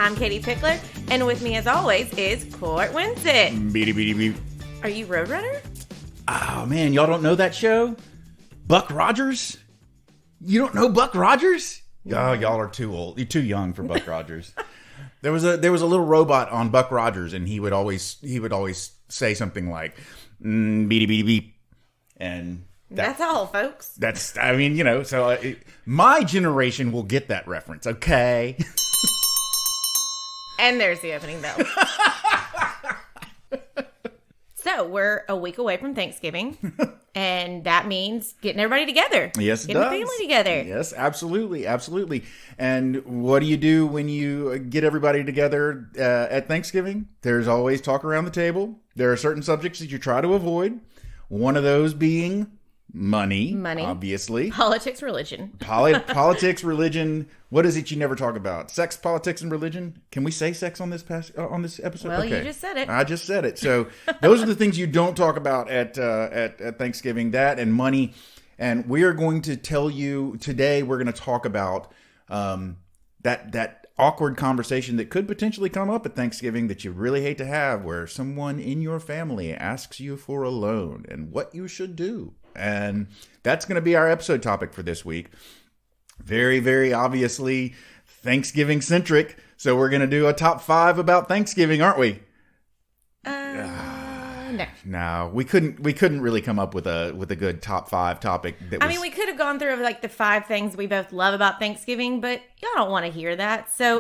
I'm Katie Pickler, and with me as always is Cort Winsett. Beady beady beep. Are you Roadrunner? Oh man, y'all don't know that show? Buck Rogers? You don't know Buck Rogers? Oh, y'all are too old. You're too young for Buck Rogers. There was a little robot on Buck Rogers, and he would always say something like beady beady beep, and that's all, folks. So my generation will get that reference, okay? And there's the opening bell. So we're a week away from Thanksgiving, and that means getting everybody together. Yes, it getting does. the family together. Yes, absolutely, absolutely. And what do you do when you get everybody together at Thanksgiving? There's always talk around the table. There are certain subjects that you try to avoid. One of those being money, obviously. Politics, religion. Politics, religion. What is it you never talk about? Sex, politics, and religion. Can we say sex on this episode? Well, okay. You just said it. I just said it. So those are the things you don't talk about at Thanksgiving. That and money. And we are going to tell you today. We're going to talk about that awkward conversation that could potentially come up at Thanksgiving that you really hate to have, where someone in your family asks you for a loan and what you should do. And that's going to be our episode topic for this week. Very, very obviously Thanksgiving centric. So we're going to do a top 5 about Thanksgiving, aren't we? No, we couldn't really come up with a good top 5 topic. We could have gone through like the 5 things we both love about Thanksgiving, but y'all don't want to hear that. So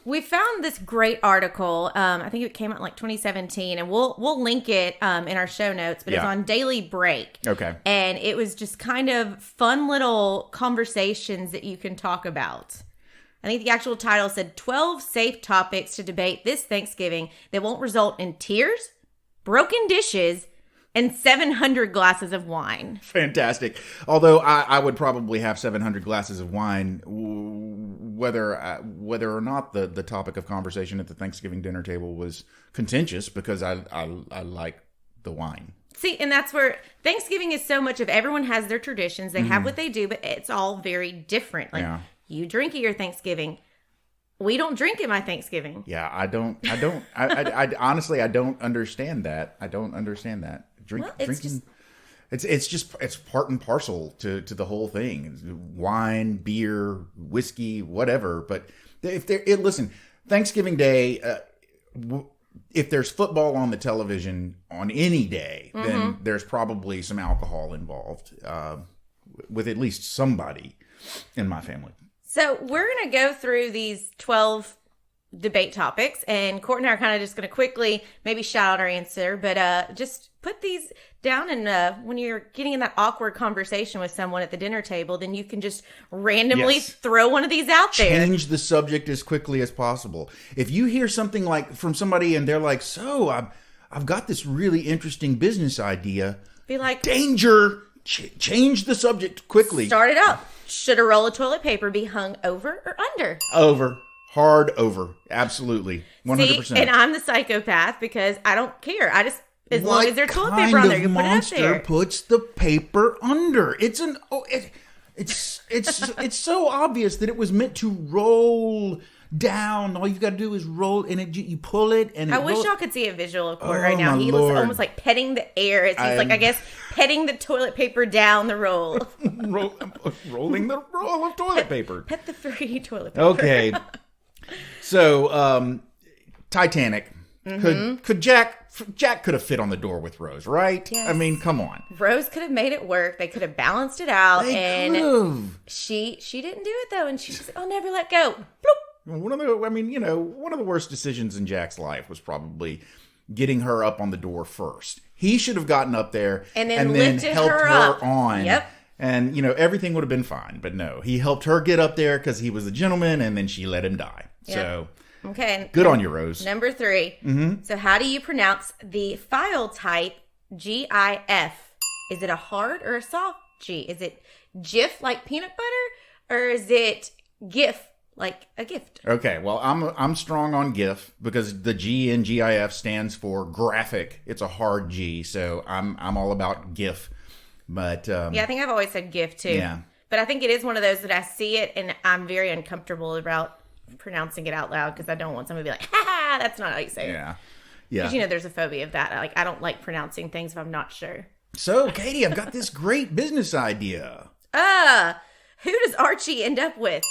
we found this great article. I think it came out in like 2017, and we'll link it in our show notes. But it's on Daily Break. Okay, and it was just kind of fun little conversations that you can talk about. I think the actual title said 12 safe topics to debate this Thanksgiving that won't result in tears, broken dishes, and 700 glasses of wine. Fantastic. Although I would probably have 700 glasses of wine, whether or not the topic of conversation at the Thanksgiving dinner table was contentious, because I like the wine. See, and that's where Thanksgiving is so much of everyone has their traditions. They have what they do, but it's all very different. Like you drink at your Thanksgiving. We don't drink at my Thanksgiving. Yeah, I don't. I honestly, I don't understand that. I don't understand that. Drinking. It's part and parcel to the whole thing. Wine, beer, whiskey, whatever. But listen, Thanksgiving Day. If there's football on the television on any day, then there's probably some alcohol involved with at least somebody in my family. So we're going to go through these 12 debate topics, and Cort and I are kind of just going to quickly maybe shout out our answer, but just put these down, and when you're getting in that awkward conversation with someone at the dinner table, then you can just randomly throw one of these out there. Change the subject as quickly as possible. If you hear something like from somebody and they're like, so I've got this really interesting business idea. Be like, danger! Change the subject quickly. Start it up. Should a roll of toilet paper be hung over or under? Over. Hard over. Absolutely. 100%. See, and I'm the psychopath because I don't care. I just, as long as there's toilet paper on there, you put it up there. Monster puts the paper under. It's so obvious that it was meant to roll down. All you've got to do is roll, and you pull it. And I wish y'all could see a visual of Cort right now. He was almost like petting the air. He's like, I guess, petting the toilet paper down the roll. Rolling the roll of toilet paper. Pet the 3 toilet paper. Okay. So, Titanic. Could Jack could have fit on the door with Rose, right? Yes. I mean, come on. Rose could have made it work. They could have balanced it out. They could've. She didn't do it though, and she said, "I'll never let go." Bloop. One of the worst decisions in Jack's life was probably getting her up on the door first. He should have gotten up there and then helped her on. Yep. And, everything would have been fine. But no, he helped her get up there because he was a gentleman, and then she let him die. Yep. So, okay. Good on you, Rose. Number 3. So how do you pronounce the file type GIF? Is it a hard or a soft G? Is it GIF like peanut butter? Or is it GIF like a gift? Okay, well, I'm strong on GIF because the G in GIF stands for graphic. It's a hard G, so I'm all about GIF. But I think I've always said GIF too. Yeah. But I think it is one of those that I see it and I'm very uncomfortable about pronouncing it out loud because I don't want somebody to be like, ha, that's not how you say it. Yeah. Because, you know, there's a phobia of that. Like, I don't like pronouncing things if I'm not sure. So, Katie, I've got this great business idea. Who does Archie end up with?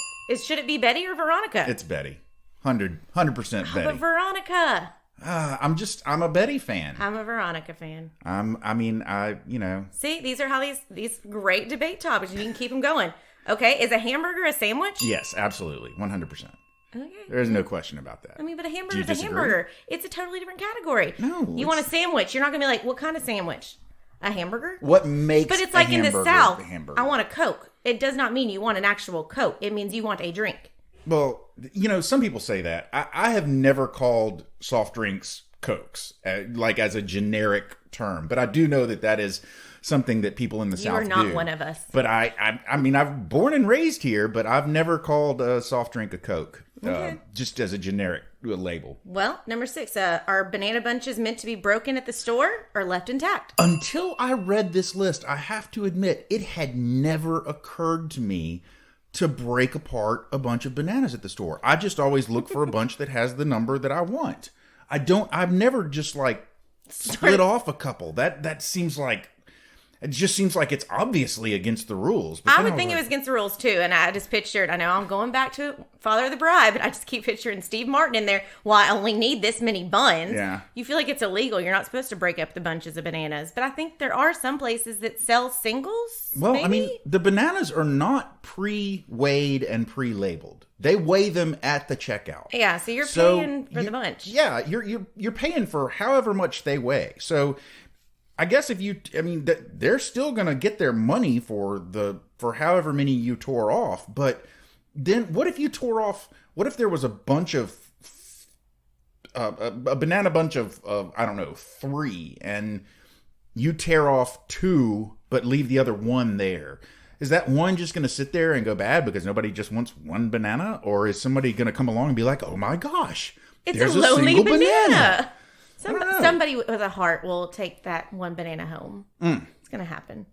Should it be Betty or Veronica? It's Betty. 100% Betty. But Veronica. I'm a Betty fan. I'm a Veronica fan. You know. See, these are how these great debate topics, you can keep them going. Okay, is a hamburger a sandwich? Yes, absolutely. 100%. Okay. There's no question about that. I mean, but a hamburger is a hamburger. It's a totally different category. No. You want a sandwich. You're not going to be like, what kind of sandwich? A hamburger? What makes But it's like in the South, a hamburger? I want a Coke. It does not mean you want an actual Coke. It means you want a drink. Well, you know, some people say that. I have never called soft drinks Cokes, like as a generic term. But I do know that is something that people in the South do. You are not one of us. But I mean, I've born and raised here, but I've never called a soft drink a Coke, just as a generic label. Well, number 6, are banana bunches meant to be broken at the store or left intact? Until I read this list, I have to admit, it had never occurred to me to break apart a bunch of bananas at the store. I just always look for a bunch that has the number that I want. I've never just like split off a couple. That seems like, it just seems like it's obviously against the rules. But I would think it was against the rules too. And I just pictured, I know I'm going back to Father of the Bride, but I just keep picturing Steve Martin in there. Well, I only need this many buns. Yeah. You feel like it's illegal. You're not supposed to break up the bunches of bananas. But I think there are some places that sell singles. Well, maybe? I mean, the bananas are not pre-weighed and pre-labeled. They weigh them at the checkout. Yeah, so you're paying for the bunch. Yeah, you're paying for however much they weigh. So I guess they're still going to get their money for however many you tore off. But then what if there was a bunch of, a banana bunch of, I don't know, 3, and you tear off 2, but leave the other 1 there? Is that one just going to sit there and go bad because nobody just wants 1 banana? Or is somebody going to come along and be like, oh my gosh, there's a lonely single banana. Somebody with a heart will take that 1 banana home. It's going to happen.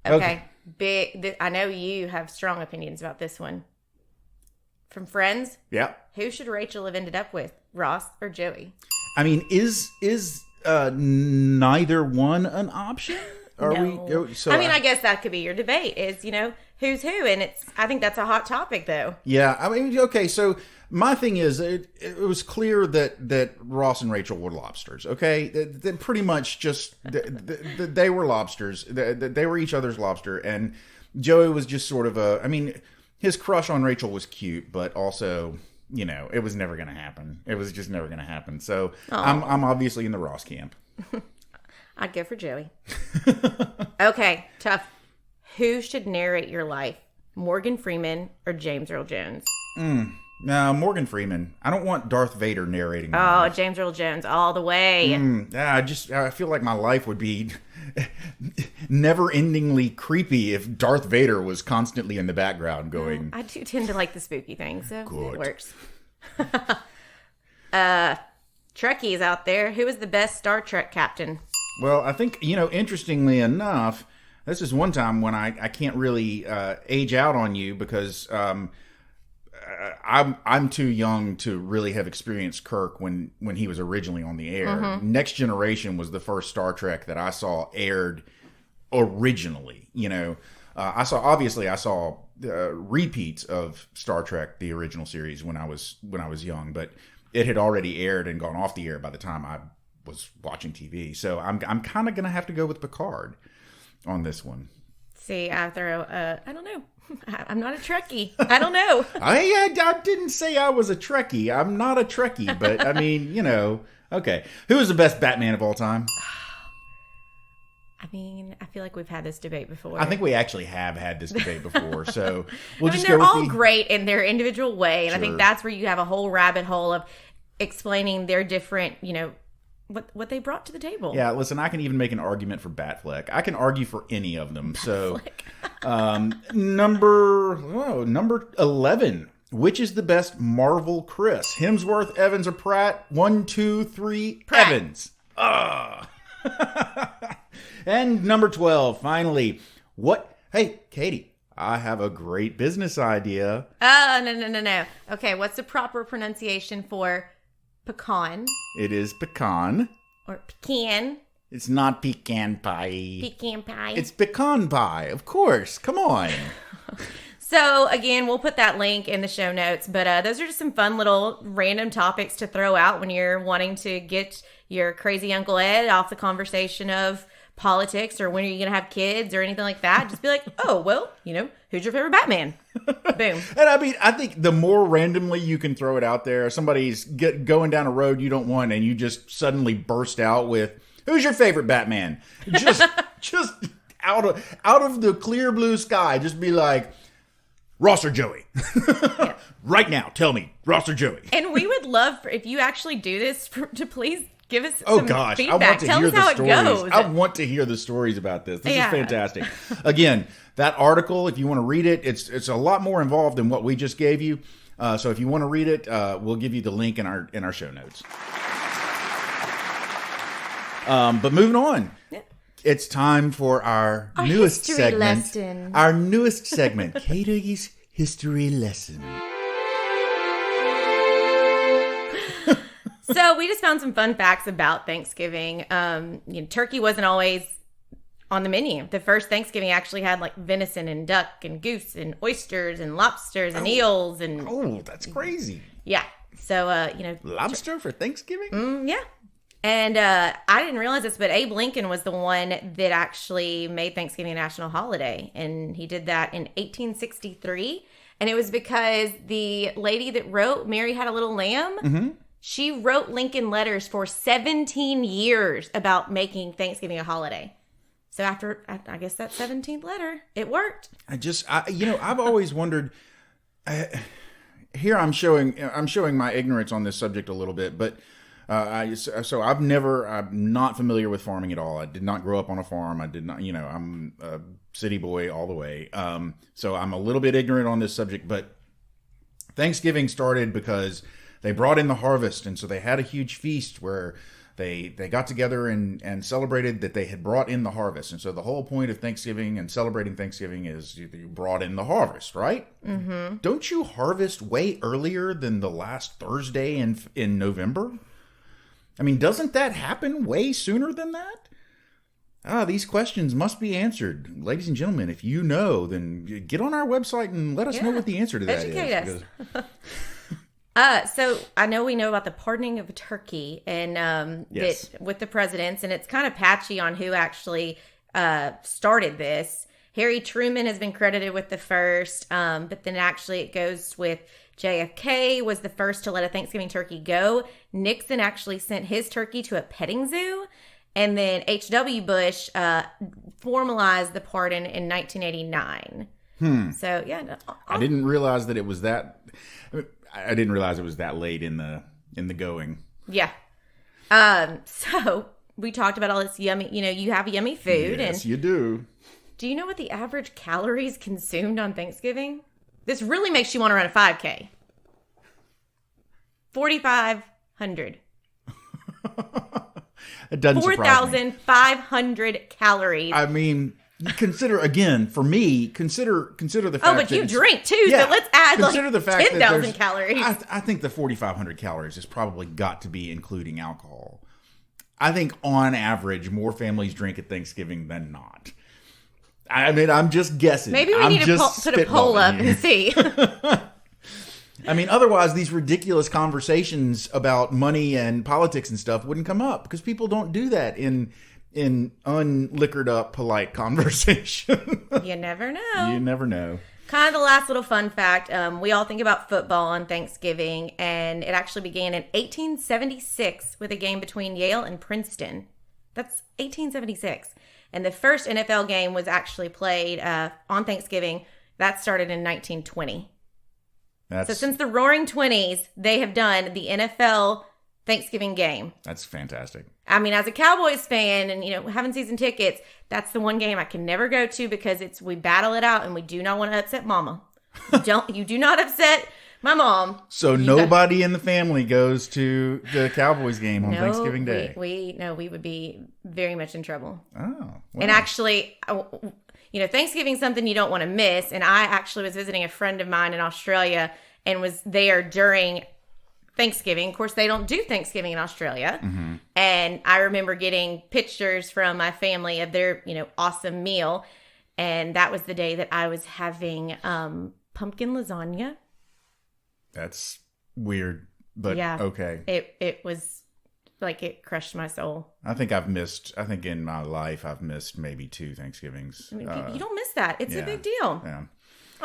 Okay. I know you have strong opinions about this one. From Friends? Yeah. Who should Rachel have ended up with, Ross or Joey? I mean, is neither one an option? No. I guess that could be your debate is, who's who. And I think that's a hot topic, though. Yeah. I mean, okay. So my thing is, it was clear that Ross and Rachel were lobsters. Okay. They pretty much just, they were lobsters. They were each other's lobster. And Joey was just sort of his crush on Rachel was cute, but also, it was never going to happen. It was just never going to happen. So I'm obviously in the Ross camp. I'd go for Joey. Okay, tough. Who should narrate your life? Morgan Freeman or James Earl Jones? No, Morgan Freeman. I don't want Darth Vader narrating my life. James Earl Jones all the way. I feel like my life would be never-endingly creepy if Darth Vader was constantly in the background going... I do tend to like the spooky things, so Good. It works. Trekkies out there. Who is the best Star Trek captain? Well, I think, interestingly enough, this is one time when I can't really age out on you because I'm too young to really have experienced Kirk when he was originally on the air. Mm-hmm. Next Generation was the first Star Trek that I saw aired originally. I saw repeats of Star Trek, the original series, when I was young, but it had already aired and gone off the air by the time I was watching TV. So I'm kind of going to have to go with Picard on this one. See, I don't know. I'm not a Trekkie. I don't know. I didn't say I was a Trekkie. I'm not a Trekkie, but I mean, okay. Who is the best Batman of all time? I feel like we've had this debate before. I think we actually have had this debate before. So we'll just they're go with all great in their individual way. And Sure. I think that's where you have a whole rabbit hole of explaining their different, what they brought to the table. Yeah, listen, I can even make an argument for Batfleck. I can argue for any of them. So, number 11. Which is the best Marvel Chris? Hemsworth, Evans, or Pratt? 1, 2, 3. Pratt. Evans. And number 12. Finally, what? Hey, Katie. I have a great business idea. Oh, no. Okay, what's the proper pronunciation for pecan? It is pecan. Or pecan. It's not pecan pie. Pecan pie. It's pecan pie, of course. Come on. So, again, we'll put that link in the show notes. But those are just some fun little random topics to throw out when you're wanting to get your crazy Uncle Ed off the conversation of politics or when are you going to have kids or anything like that. Just be like, oh, well, who's your favorite Batman? Boom. And I mean, I think the more randomly you can throw it out there, somebody's going down a road you don't want and you just suddenly burst out with, who's your favorite Batman? Just out of the clear blue sky, just be like, Ross or Joey? Yeah. Right now, tell me, Ross or Joey? And we would love if you actually do this to please give us some feedback. I want to Tell hear us the how stories. It goes. I want to hear the stories about this. This is fantastic. Again, that article, if you want to read it, it's a lot more involved than what we just gave you. So if you want to read it, we'll give you the link in our show notes. But moving on. Yeah. It's time for our newest segment. Lesson. Our newest segment, Katie's History Lesson. So we just found some fun facts about Thanksgiving. Turkey wasn't always on the menu. The first Thanksgiving actually had like venison and duck and goose and oysters and lobsters and eels and. Oh, that's crazy. Yeah. So lobster for Thanksgiving? Yeah. And I didn't realize this, but Abe Lincoln was the one that actually made Thanksgiving a national holiday. And he did that in 1863. And it was because the lady that wrote Mary Had a Little Lamb, mm-hmm. She wrote Lincoln letters for 17 years about making Thanksgiving a holiday. So after, I guess, that 17th letter, it worked. I've always wondered, here I'm showing my ignorance on this subject a little bit, but I'm not familiar with farming at all. I did not grow up on a farm. I did not, I'm a city boy all the way. So I'm a little bit ignorant on this subject, but Thanksgiving started because they brought in the harvest. And so they had a huge feast where they got together and celebrated that they had brought in the harvest. And so the whole point of Thanksgiving and celebrating Thanksgiving is you brought in the harvest, right? Mm-hmm. Don't you harvest way earlier than the last Thursday in November? I mean, doesn't that happen way sooner than that? These questions must be answered. Ladies and gentlemen, if you know, then get on our website and let us know what the answer to that is. Educate us. So I know we know about the pardoning of a turkey and yes. with the presidents, and it's kind of patchy on who actually started this. Harry Truman has been credited with the first, but then actually it goes with JFK was the first to let a Thanksgiving turkey go. Nixon actually sent his turkey to a petting zoo. And then H.W. Bush formalized the pardon in 1989. So, yeah. I didn't realize that it was that... I didn't realize it was that late in the going. Yeah. So, we talked about all this yummy... you have yummy food. Yes, you do. Do you know what the average calories consumed on Thanksgiving? This really makes you want to run a 5K. 4,500. It doesn't surprise me. 4,500 calories. I mean, consider again for me. Consider the fact. Oh, but you drink too, so let's add the fact 10,000 calories. I think the 4,500 calories has probably got to be including alcohol. I think on average, more families drink at Thanksgiving than not. I mean, I'm just guessing. Maybe we need to put a poll up and see. I mean, otherwise, these ridiculous conversations about money and politics and stuff wouldn't come up because people don't do that in unliquored up, polite conversation. You never know. You never know. Kind of the last little fun fact. We all think about football on Thanksgiving, and it actually began in 1876 with a game between Yale and Princeton. That's 1876. And the first NFL game was actually played on Thanksgiving. That started in 1920. So since the Roaring 20s, they have done the NFL Thanksgiving game. That's fantastic. I mean, as a Cowboys fan and, having season tickets, that's the one game I can never go to because we battle it out and we do not want to upset mama. You do not upset my mom. So nobody in the family goes to the Cowboys game on Thanksgiving Day. We would be very much in trouble. Oh. Wow. And actually, Thanksgiving's something you don't want to miss. And I actually was visiting a friend of mine in Australia and was there during Thanksgiving. Of course, they don't do Thanksgiving in Australia. Mm-hmm. And I remember getting pictures from my family of their, awesome meal. And that was the day that I was having pumpkin lasagna. That's weird, but yeah, okay. It was like it crushed my soul. I think in my life, I've missed maybe 2 Thanksgivings. I mean, you don't miss that. It's a big deal. Yeah.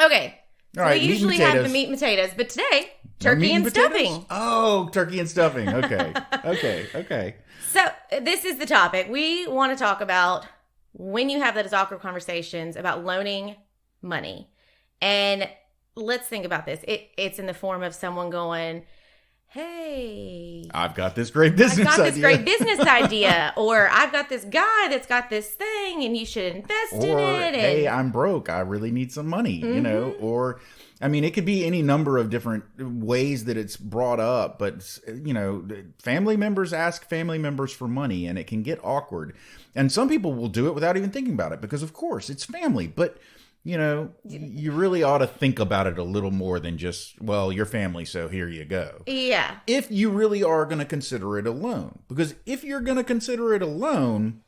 Okay. All right, we usually have the meat and potatoes, but today, turkey and stuffing. Oh, turkey and stuffing. Okay. Okay. So this is the topic. We want to talk about when you have those awkward conversations about loaning money. And let's think about this. It's in the form of someone going, hey, I've got this great business idea. Or I've got this guy that's got this thing and you should invest in it. Hey, I'm broke. I really need some money, or I mean, it could be any number of different ways that it's brought up, but family members ask family members for money and it can get awkward. And some people will do it without even thinking about it because of course it's family, but you really ought to think about it a little more than just, well, your family, so here you go. Yeah. If you really are going to consider it a loan. Because if you're going to consider it a loan,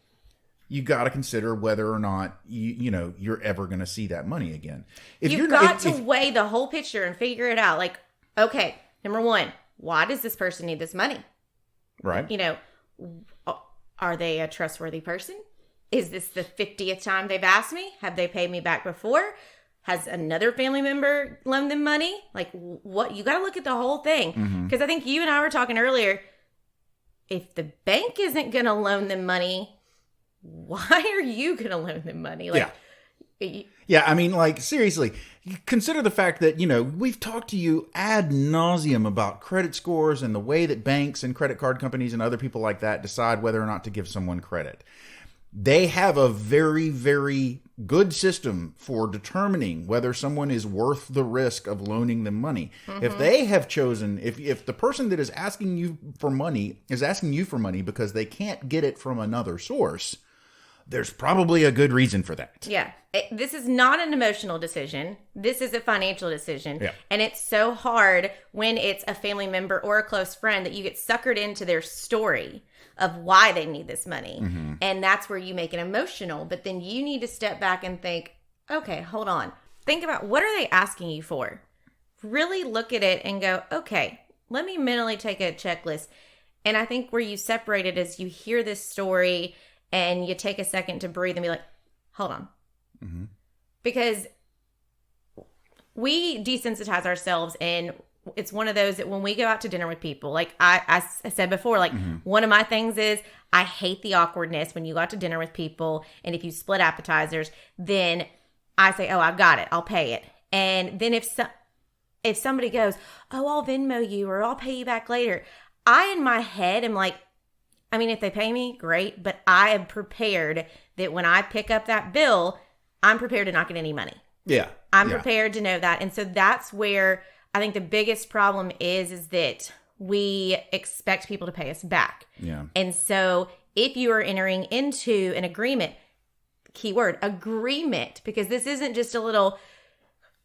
you got to consider whether or not you're ever going to see that money again. You've got to weigh the whole picture and figure it out. Like, okay, number one, why does this person need this money? Right. Are they a trustworthy person? Is this the 50th time they've asked me? Have they paid me back before? Has another family member loaned them money? Like, what? You got to look at the whole thing. Because I think you and I were talking earlier. If the bank isn't going to loan them money, why are you going to loan them money? Like, yeah, I mean, like, seriously, consider the fact that, we've talked to you ad nauseum about credit scores and the way that banks and credit card companies and other people like that decide whether or not to give someone credit. They have a very, very good system for determining whether someone is worth the risk of loaning them money. If they have chosen, if the person that is asking you for money is asking you for money because they can't get it from another source, there's probably a good reason for that. Yeah. This is not an emotional decision. This is a financial decision. Yeah. And it's so hard when it's a family member or a close friend that you get suckered into their story of why they need this money. And that's where you make it emotional. But then you need to step back and think, okay, hold on. Think about what are they asking you for? Really look at it and go, okay, let me mentally take a checklist. And I think where you separate it is you hear this story and you take a second to breathe and be like, hold on. Because we desensitize ourselves, and it's one of those that when we go out to dinner with people, like I said before, like one of my things is I hate the awkwardness when you go out to dinner with people, and if you split appetizers, then I say, oh, I've got it, I'll pay it. And then if somebody goes, oh, I'll Venmo you or I'll pay you back later, I in my head am like, I mean, if they pay me, great, but I am prepared that when I pick up that bill, I'm prepared to not get any money. Yeah. I'm prepared to know that. And so that's where I think the biggest problem is that we expect people to pay us back. Yeah. And so if you are entering into an agreement, keyword, agreement, because this isn't just a little,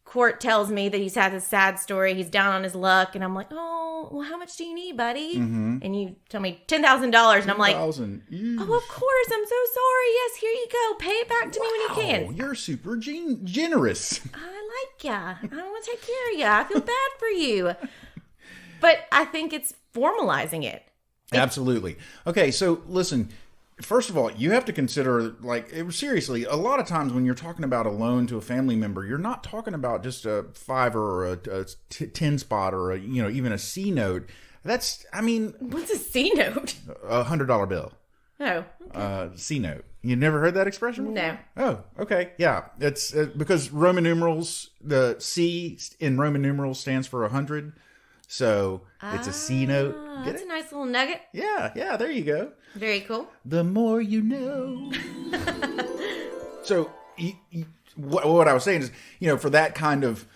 Cort tells me that he's had this sad story. He's down on his luck. And I'm like, oh, well, how much do you need, buddy? And you tell me $10,000. And I'm like, oh, of course. I'm so sorry. Yes, here you go. Pay it back to me when you can. You're super generous. I like ya. I want to take care of ya. I feel bad for you. But I think it's formalizing it. Absolutely. Okay, so listen. First of all, you have to consider, like, seriously, a lot of times when you're talking about a loan to a family member, you're not talking about just a 5 or a 10 spot or even a C note. That's, I mean, what's a C note? A $100 bill. Oh, okay. C note. You never heard that expression before? No. Oh, okay. Yeah. It's because Roman numerals, the C in Roman numerals stands for 100. So it's a C note. Get That's it? a nice little nugget. Yeah. There you go. Very cool. The more you know. So what I was saying is, for that kind of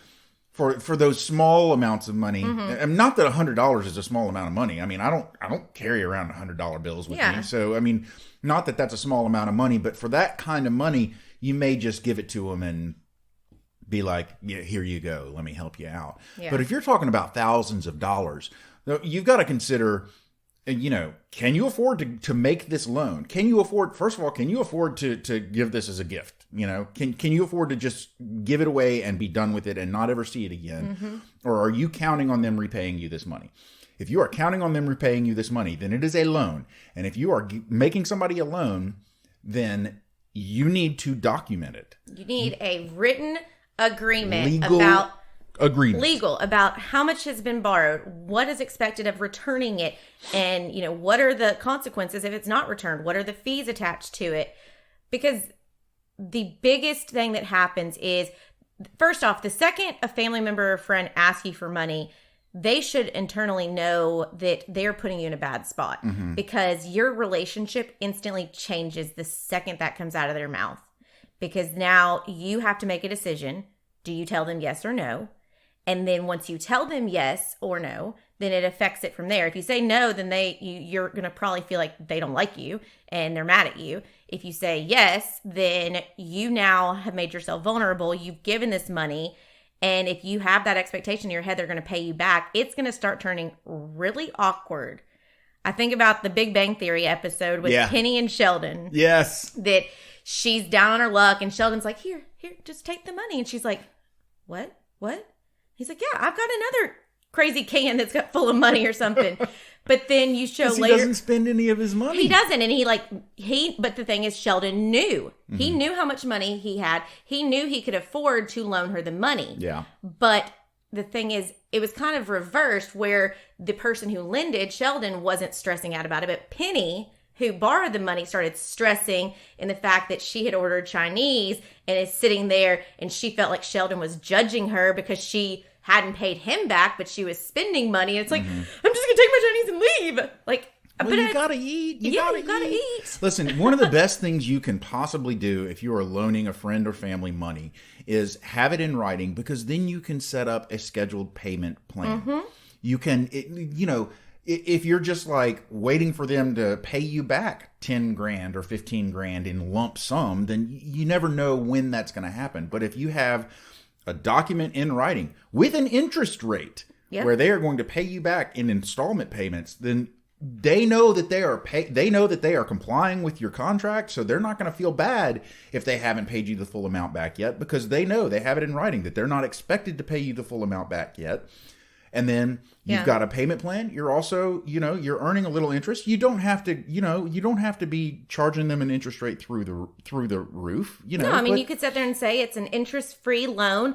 for those small amounts of money. And not that $100 is a small amount of money. I mean, I don't carry around $100 bills with me. So, I mean, not that that's a small amount of money, but for that kind of money, you may just give it to them and be like, yeah, here you go. Let me help you out. Yeah. But if you're talking about thousands of dollars, you've got to consider, can you afford to make this loan? Can you afford, first of all, can you afford to give this as a gift? Can you afford to just give it away and be done with it and not ever see it again? Or are you counting on them repaying you this money? If you are counting on them repaying you this money, then it is a loan. And if you are making somebody a loan, then you need to document it. You need a written agreement legal about how much has been borrowed, what is expected of returning it, and what are the consequences if it's not returned, what are the fees attached to it. Because the biggest thing that happens is, first off, the second a family member or friend asks you for money, they should internally know that they're putting you in a bad spot, because your relationship instantly changes the second that comes out of their mouth. Because now you have to make a decision. Do you tell them yes or no? And then once you tell them yes or no, then it affects it from there. If you say no, then you're going to probably feel like they don't like you and they're mad at you. If you say yes, then you now have made yourself vulnerable. You've given this money. And if you have that expectation in your head, they're going to pay you back. It's going to start turning really awkward. I think about the Big Bang Theory episode with Penny and Sheldon. Yes. That she's down on her luck and Sheldon's like, here, just take the money. And she's like, what? He's like, yeah, I've got another crazy can that's got full of money or something. But then you show later, he doesn't spend any of his money. He doesn't. And but the thing is, Sheldon knew. He knew how much money he had. He knew he could afford to loan her the money. Yeah. But the thing is, it was kind of reversed, where the person who lended, Sheldon, wasn't stressing out about it. But Penny, who borrowed the money, started stressing in the fact that she had ordered Chinese and is sitting there, and she felt like Sheldon was judging her because she hadn't paid him back, but she was spending money. And it's like, I'm just going to take my Chinese and leave. Like, well, you gotta eat. You gotta eat. Listen, one of the best things you can possibly do if you are loaning a friend or family money is have it in writing, because then you can set up a scheduled payment plan. You can, if you're just like waiting for them to pay you back 10 grand or 15 grand in lump sum, then you never know when that's going to happen. But if you have a document in writing with an interest rate where they are going to pay you back in installment payments, then they know that they are complying with your contract, so they're not going to feel bad if they haven't paid you the full amount back yet, because they know, they have it in writing that they're not expected to pay you the full amount back yet. And then you've got a payment plan. You're also, you're earning a little interest. You don't have to be charging them an interest rate through the roof. No, I mean, you could sit there and say it's an interest-free loan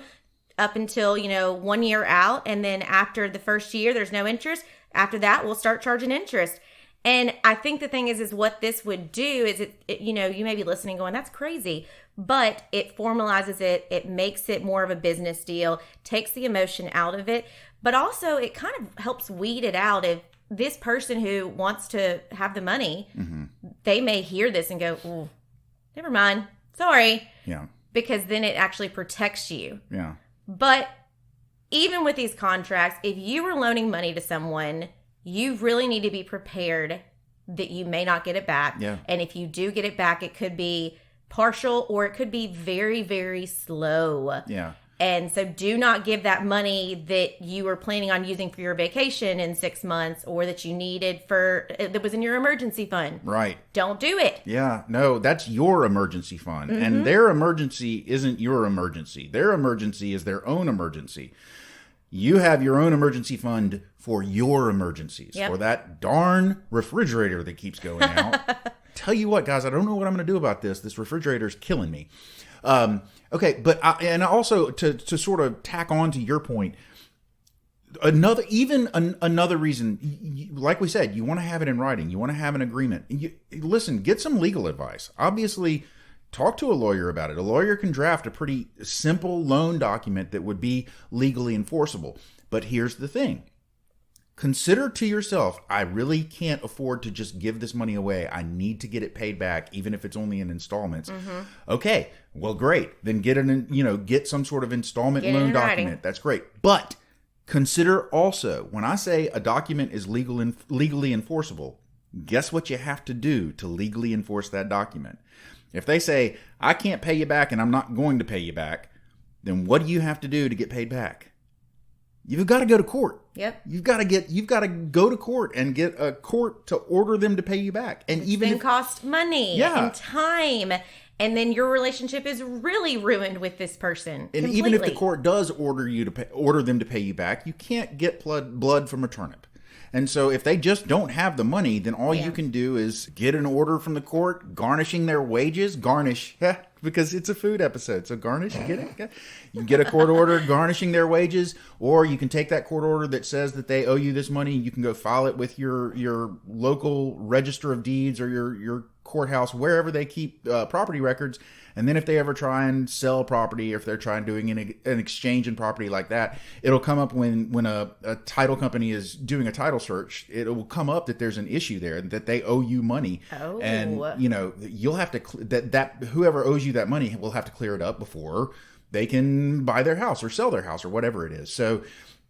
up until, 1 year out. And then after the first year, there's no interest. After that, we'll start charging interest. And I think the thing is what this would do is you may be listening going, that's crazy. But it formalizes it. It makes it more of a business deal, takes the emotion out of it. But also it kind of helps weed it out. If this person who wants to have the money, they may hear this and go, ooh, never mind. Sorry. Yeah. Because then it actually protects you. Yeah. But even with these contracts, if you were loaning money to someone, you really need to be prepared that you may not get it back. Yeah. And if you do get it back, it could be partial or it could be very, very slow. Yeah. And so do not give that money that you were planning on using for your vacation in 6 months, or that you needed that was in your emergency fund. Right. Don't do it. Yeah. No, that's your emergency fund. And their emergency isn't your emergency. Their emergency is their own emergency. You have your own emergency fund for your emergencies. For that darn refrigerator that keeps going out. Tell you what, guys, I don't know what I'm going to do about this. This refrigerator is killing me. Okay, but also to sort of tack on to your point, another reason, like we said, you want to have it in writing. You want to have an agreement. Listen, get some legal advice. Obviously, talk to a lawyer about it. A lawyer can draft a pretty simple loan document that would be legally enforceable. But here's the thing. consider to yourself, I really can't afford to just give this money away. I need to get it paid back, even if it's only in installments. Okay, well, great. Then get some sort of installment loan document. That's great. But consider also, when I say a document is legally enforceable, guess what you have to do to legally enforce that document? If they say, I can't pay you back and I'm not going to pay you back, then what do you have to do to get paid back? You've got to go to court. Yep. You've got to go to court and get a court to order them to pay you back. And even then cost money and time. And then your relationship is really ruined with this person. And even if the court does order them to pay you back, you can't get blood from a turnip. And so if they just don't have the money, then all you can do is get an order from the court garnishing their wages. Garnish, because it's a food episode. So garnish, get it? You can get a court order garnishing their wages, or you can take that court order that says that they owe you this money. You can go file it with your local register of deeds or your courthouse, wherever they keep property records. And then if they ever try and sell property, or if they're trying doing an exchange in property like that, it'll come up when a title company is doing a title search. It will come up that there's an issue there, that they owe you money. Oh. And you'll have to that whoever owes you that money will have to clear it up before they can buy their house or sell their house or whatever it is. So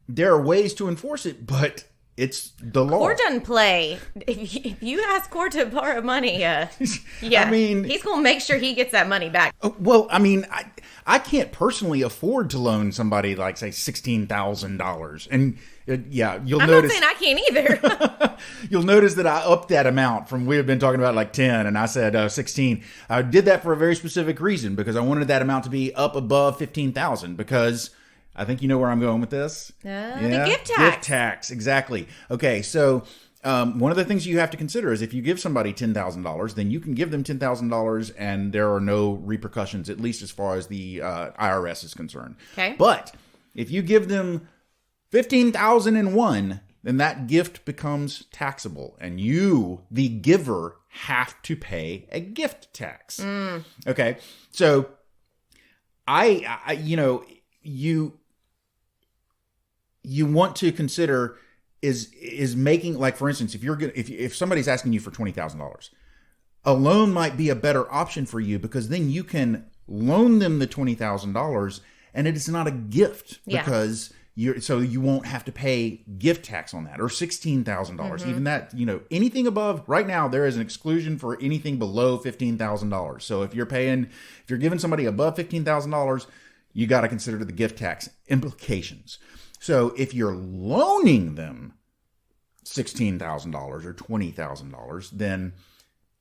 there are ways to enforce it, but it's the law. Cort doesn't play. If you ask Cort to borrow money, I mean, he's going to make sure he gets that money back. Well, I mean, I can't personally afford to loan somebody like, say, $16,000. And you'll notice. I'm not saying I can't either. You'll notice that I upped that amount from, we had been talking about like 10 and I said 16. I did that for a very specific reason, because I wanted that amount to be up above 15,000, because I think you know where I'm going with this. The gift tax. Gift tax, exactly. Okay, so one of the things you have to consider is if you give somebody $10,000, then you can give them $10,000 and there are no repercussions, at least as far as the IRS is concerned. Okay. But if you give them $15,001, then that gift becomes taxable, and you, the giver, have to pay a gift tax. Okay, so you want to consider is making, like, for instance, if somebody's asking you for $20,000, a loan might be a better option for you, because then you can loan them the $20,000 and it is not a gift, because you won't have to pay gift tax on that, or $16,000. Even that, anything above, right now there is an exclusion for anything below $15,000. So if you're giving somebody above $15,000, you got to consider the gift tax implications. So if you're loaning them $16,000 or $20,000, then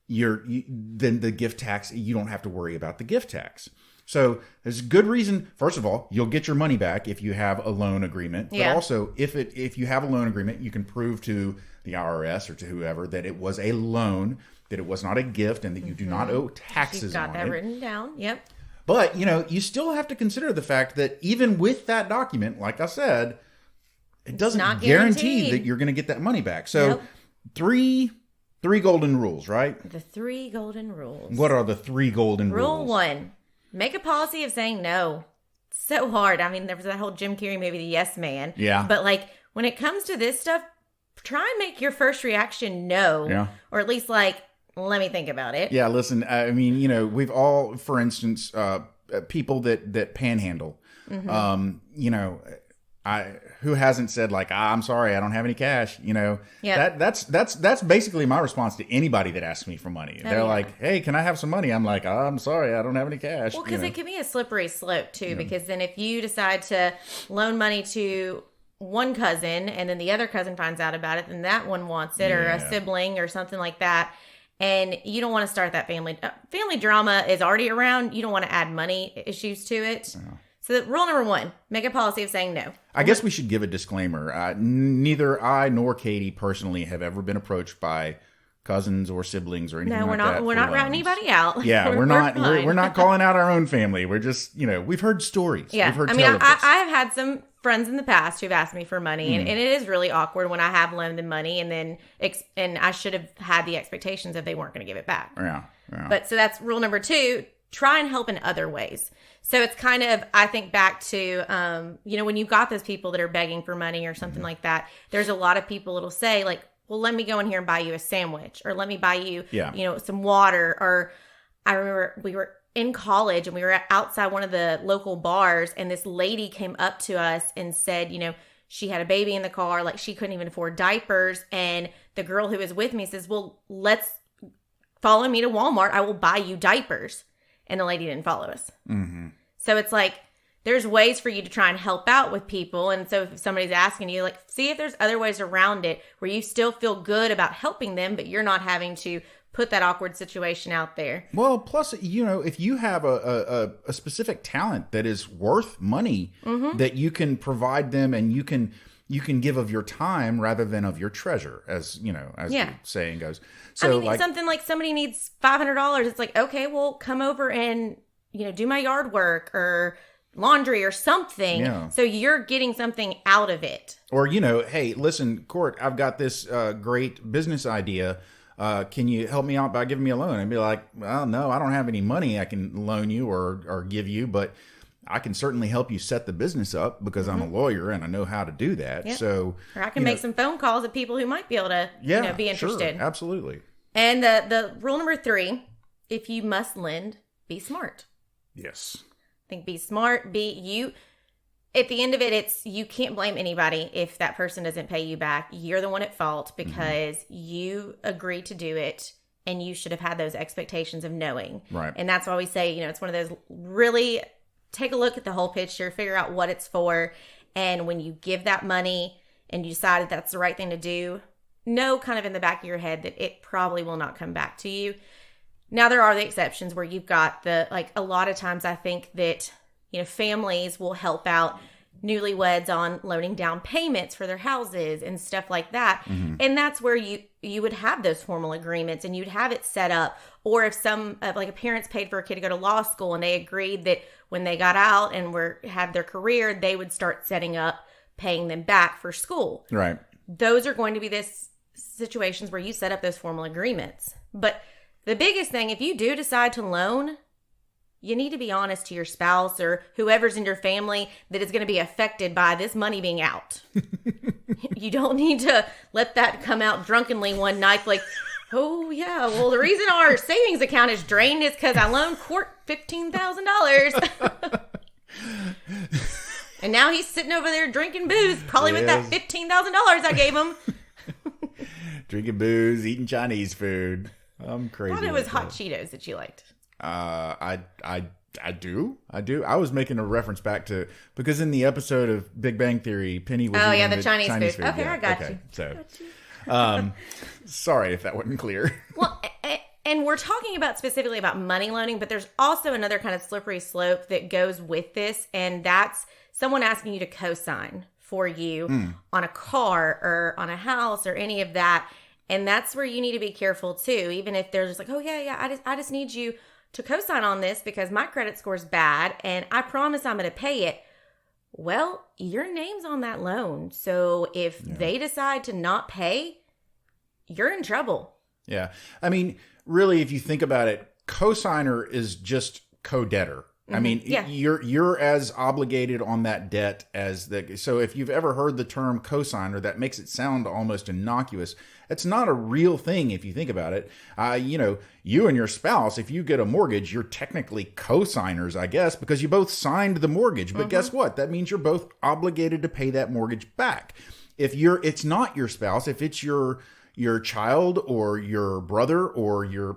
then the gift tax, you don't have to worry about the gift tax. So there's a good reason. First of all, you'll get your money back if you have a loan agreement. But also, if you have a loan agreement, you can prove to the IRS or to whoever that it was a loan, that it was not a gift, and that you do not owe taxes on it. You've got that written down. Yep. But, you still have to consider the fact that even with that document, like I said, it doesn't guarantee that you're going to get that money back. So three golden rules, right? The 3 golden rules. What are the 3 golden rules? Rule 1, make a policy of saying no. It's so hard. I mean, there was that whole Jim Carrey movie, The Yes Man. Yeah. But when it comes to this stuff, try and make your first reaction no. Yeah. Or at least let me think about it. Yeah, listen, I mean, we've all, for instance, people that panhandle, who hasn't said I'm sorry, I don't have any cash, that's basically my response to anybody that asks me for money. They're like, hey, can I have some money? I'm like, I'm sorry, I don't have any cash. Well, because it can be a slippery slope too, because then if you decide to loan money to one cousin and then the other cousin finds out about it, then that one wants it, or a sibling or something like that. And you don't want to start that family drama is already around. You don't want to add money issues to it. Yeah. So rule number 1, make a policy of saying no. I guess we should give a disclaimer. Neither I nor Katie personally have ever been approached by cousins or siblings or anything like that. We're not routing anybody out. Yeah, we're not calling out our own family. We're just, we've heard stories. Yeah, we've heard I have had some friends in the past who've asked me for money, and it is really awkward when I have loaned them money, and then and I should have had the expectations that they weren't going to give it back. Yeah. But so that's rule number 2. try and help in other ways. So it's kind of, I think back to, when you've got those people that are begging for money or something like that, there's a lot of people that'll say like, well, let me go in here and buy you a sandwich, or let me buy you, some water. Or I remember we were in college and we were outside one of the local bars, and this lady came up to us and said, she had a baby in the car, like she couldn't even afford diapers. And the girl who was with me says, well, let's follow me to Walmart. I will buy you diapers. And the lady didn't follow us. Mm-hmm. So it's like, there's ways for you to try and help out with people. And so if somebody's asking you, like, see if there's other ways around it where you still feel good about helping them, but you're not having to put that awkward situation out there. Well, plus, if you have a specific talent that is worth money, that you can provide them, and you can give of your time rather than of your treasure, as the saying goes. So, something like somebody needs $500. It's like, okay, well, come over and do my yard work or laundry or something. Yeah. So you're getting something out of it. Or hey, listen, Cort, I've got this great business idea. Can you help me out by giving me a loan? And be like, well, no, I don't have any money I can loan you or give you, but I can certainly help you set the business up because I'm a lawyer and I know how to do that. Yep. So, or I can make some phone calls of people who might be able to, be interested. Sure, absolutely. And the rule number 3, if you must lend, be smart. Yes. I think be smart, at the end of it, you can't blame anybody if that person doesn't pay you back. You're the one at fault because you agreed to do it, and you should have had those expectations of knowing. Right. And that's why we say, it's one of those, really take a look at the whole picture, figure out what it's for. And when you give that money and you decide that that's the right thing to do, know kind of in the back of your head that it probably will not come back to you. Now, there are the exceptions where you've got a lot of times I think that, families will help out newlyweds on loaning down payments for their houses and stuff like that. Mm-hmm. And that's where you would have those formal agreements and you'd have it set up. Or if a parents paid for a kid to go to law school and they agreed that when they got out and had their career, they would start setting up paying them back for school. Right. Those are going to be situations where you set up those formal agreements. But the biggest thing, if you do decide to loan, you need to be honest to your spouse or whoever's in your family that is going to be affected by this money being out. You don't need to let that come out drunkenly one night like, oh, yeah, well, the reason our savings account is drained is because I loaned Cort $15,000. And now he's sitting over there drinking booze, probably with that $15,000 I gave him. Drinking booze, eating Chinese food. I'm crazy. I thought it was hot Cheetos that you liked. I do. I was making a reference back to, because in the episode of Big Bang Theory, Penny was eating the Chinese food. Okay, yeah, I got you. So, sorry if that wasn't clear. Well, and we're talking about specifically about money loaning, but there's also another kind of slippery slope that goes with this, and that's someone asking you to co-sign for you on a car or on a house or any of that. And that's where you need to be careful too. Even if they're just like, oh yeah, I just need you to co-sign on this because my credit score is bad and I promise I'm going to pay it. Well, your name's on that loan. So if they decide to not pay, you're in trouble. Yeah. I mean, really, if you think about it, co-signer is just co-debtor. I mean, you're as obligated on that debt as so if you've ever heard the term cosigner, that makes it sound almost innocuous. It's not a real thing if you think about it. You and your spouse, if you get a mortgage, you're technically cosigners, I guess, because you both signed the mortgage. But guess what? That means you're both obligated to pay that mortgage back. It's not your spouse, if it's your child or your brother or your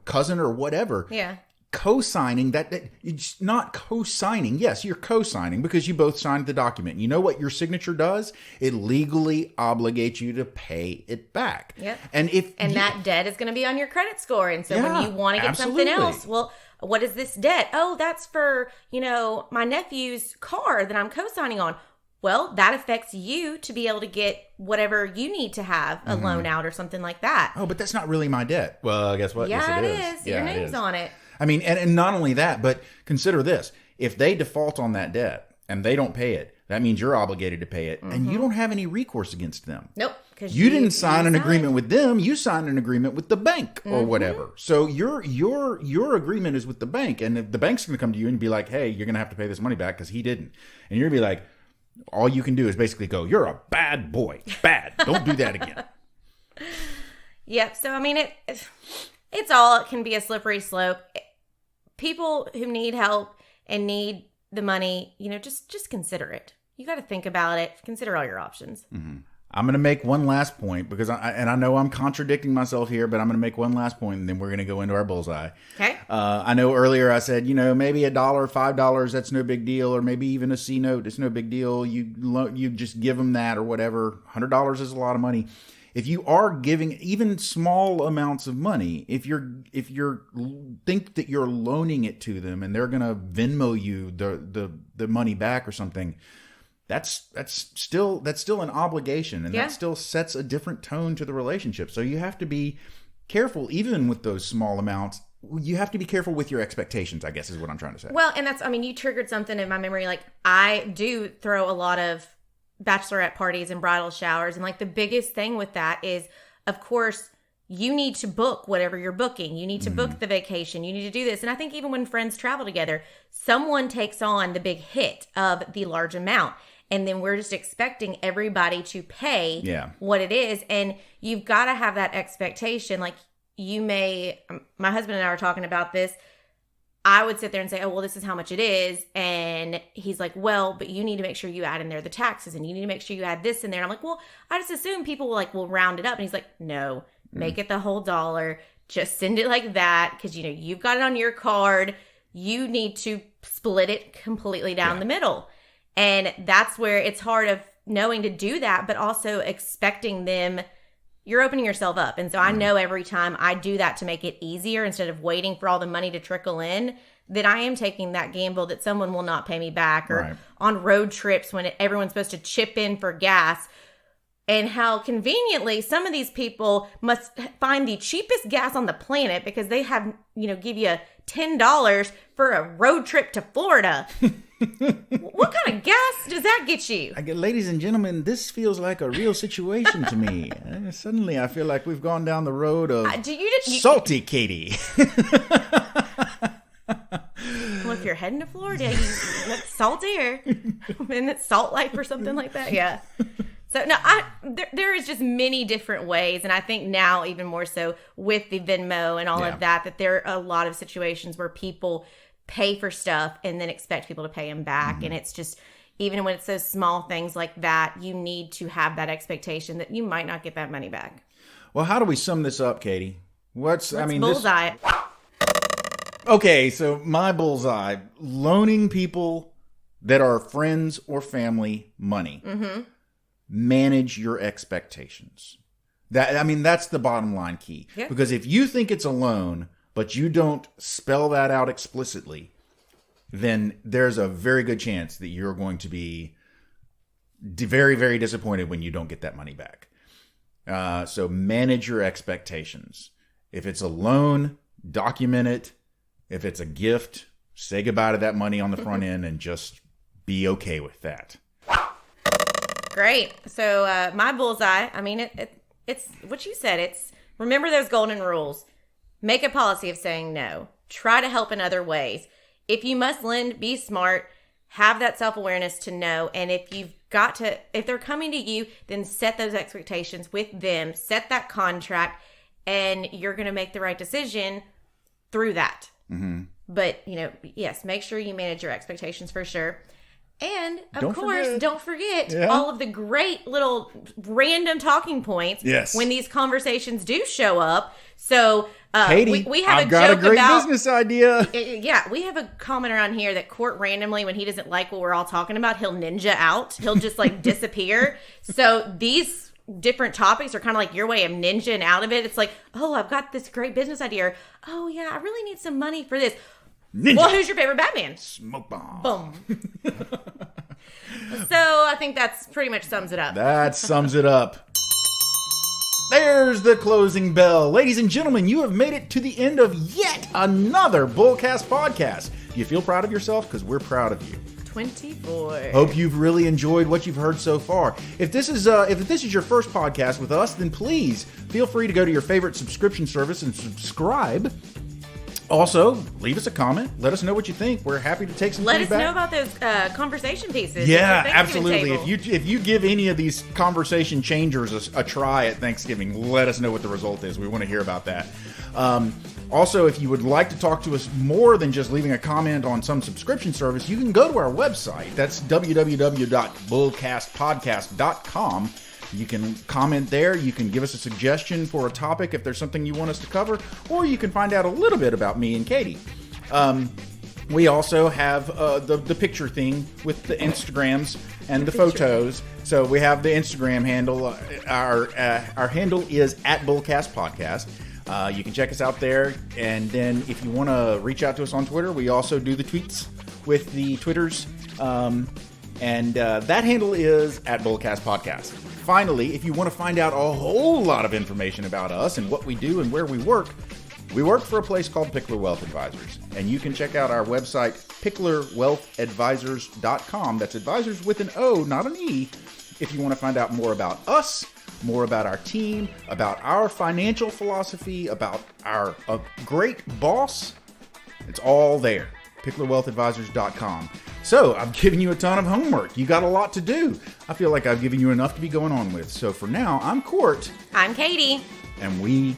cousin or whatever. Yeah. Co-signing, that it's not co-signing. Yes, you're co-signing because you both signed the document. You know what your signature does? It legally obligates you to pay it back. Yep. And that debt is going to be on your credit score. And so when you want to get something else, well, what is this debt? Oh, that's for, my nephew's car that I'm co-signing on. Well, that affects you to be able to get whatever you need to have a loan out or something like that. Oh, but that's not really my debt. Well, guess what? Yeah, yes, it is. Your name's on it. I mean, and not only that, but consider this. If they default on that debt and they don't pay it, that means you're obligated to pay it, and you don't have any recourse against them. Nope. You didn't sign an agreement with them. You signed an agreement with the bank or whatever. So your agreement is with the bank. And if the bank's going to come to you and be like, hey, you're going to have to pay this money back because he didn't. And you're going to be like, all you can do is basically go, you're a bad boy. Bad. Don't do that again. Yep. So, I mean, it can be a slippery slope. People who need help and need the money, just consider it. You got to think about it. Consider all your options. Mm-hmm. I'm going to make one last point because I know I'm contradicting myself here, but I'm going to make one last point and then we're going to go into our bullseye. Okay. I know earlier I said, maybe $1, $5, that's no big deal. Or maybe even a C note, it's no big deal. You just give them that or whatever. $100 is a lot of money. If you are giving even small amounts of money, if you're think that you're loaning it to them and they're going to Venmo you the money back or something, that's still an obligation, and that still sets a different tone to the relationship. So you have to be careful, even with those small amounts. You have to be careful with your expectations, I guess, is what I'm trying to say. Well, and you triggered something in my memory. Like, I do throw a lot of bachelorette parties and bridal showers, and like the biggest thing with that is, of course, you need to book whatever you're booking. You need to book the vacation. You need to do this. And I think even when friends travel together, someone takes on the big hit of the large amount. And then we're just expecting everybody to pay what it is. And you've got to have that expectation. Like, my husband and I were talking about this. I would sit there and say, oh, well, this is how much it is. And he's like, well, but you need to make sure you add in there the taxes, and you need to make sure you add this in there. And I'm like, well, I just assume people will round it up. And he's like, no, make it the whole $1. Just send it like that. Cause you've got it on your card. You need to split it completely down the middle. And that's where it's hard of knowing to do that, but also expecting them. You're opening yourself up. And so I know every time I do that to make it easier, instead of waiting for all the money to trickle in, that I am taking that gamble that someone will not pay me back, or on road trips when everyone's supposed to chip in for gas. And how conveniently some of these people must find the cheapest gas on the planet because they have, give you $10 for a road trip to Florida. What kind of gas does that get you? Ladies and gentlemen, this feels like a real situation to me. Suddenly I feel like we've gone down the road of salty Katie. Well, if you're heading to Florida, that's salt air. And it's salt life or something like that. Yeah. So no, there is just many different ways. And I think now even more so with the Venmo and all of that there are a lot of situations where people pay for stuff and then expect people to pay them back. And it's just, even when it's those small things like that, you need to have that expectation that you might not get that money back. Well, how do we sum this up, Katie? Bullseye. Okay, so my bullseye: loaning people that are friends or family money. Manage your expectations. That's the bottom line key. Yeah. Because if you think it's a loan, but you don't spell that out explicitly, then there's a very good chance that you're going to be very, very disappointed when you don't get that money back. So manage your expectations. If it's a loan, document it. If it's a gift, say goodbye to that money on the front end and just be okay with that. Great. So my bullseye, it's what you said. It's remember those golden rules. Make a policy of saying no. Try to help in other ways. If you must lend, be smart. Have that self-awareness to know. And if they're coming to you, then set those expectations with them. Set that contract, and you're going to make the right decision through that. But, yes, make sure you manage your expectations for sure. And, of course, don't forget all of the great little random talking points when these conversations do show up. So, Katie, we have I've got a great business idea. Yeah, we have a comment around here that Cort randomly, when he doesn't like what we're all talking about, he'll ninja out. He'll just, disappear. So these different topics are kind of like your way of ninjaing out of it. It's like, oh, I've got this great business idea. Or, oh, yeah, I really need some money for this. Ninja. Well, who's your favorite Batman? Smoke bomb. Boom. So I think that's pretty much sums it up. That sums it up. There's the closing bell. Ladies and gentlemen, you have made it to the end of yet another Bullcast podcast. Do you feel proud of yourself? Because we're proud of you. 2024. Hope you've really enjoyed what you've heard so far. If this is your first podcast with us, then please feel free to go to your favorite subscription service and subscribe. Also, leave us a comment. Let us know what you think. We're happy to take some Let feedback. us know about those conversation pieces. Yeah, at the Thanksgiving absolutely. table. If you give any of these conversation changers a try at Thanksgiving, let us know what the result is. We want to hear about that. Also, if you would like to talk to us more than just leaving a comment on some subscription service, you can go to our website. That's www.bullcastpodcast.com. You can comment there. You can give us a suggestion for a topic if there's something you want us to cover, or you can find out a little bit about me and Katie. We also have the picture thing with the Instagrams and the photos. So we have the Instagram handle. Our handle is @BullcastPodcast. You can check us out there. And then if you want to reach out to us on Twitter, we also do the tweets with the Twitters. And that handle is @BullcastPodcast. Finally, if you want to find out a whole lot of information about us and what we do and where we work for a place called Pickler Wealth Advisors. And you can check out our website, picklerwealthadvisors.com. That's advisors with an O, not an E, if you want to find out more about us, more about our team, about our financial philosophy, about our great boss. It's all there. picklerwealthadvisors.com. So, I've given you a ton of homework. You got a lot to do. I feel like I've given you enough to be going on with. So, for now, I'm Cort. I'm Katie. And we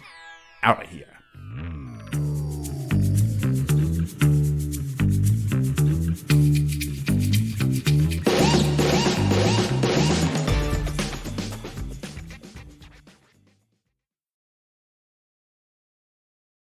out of here.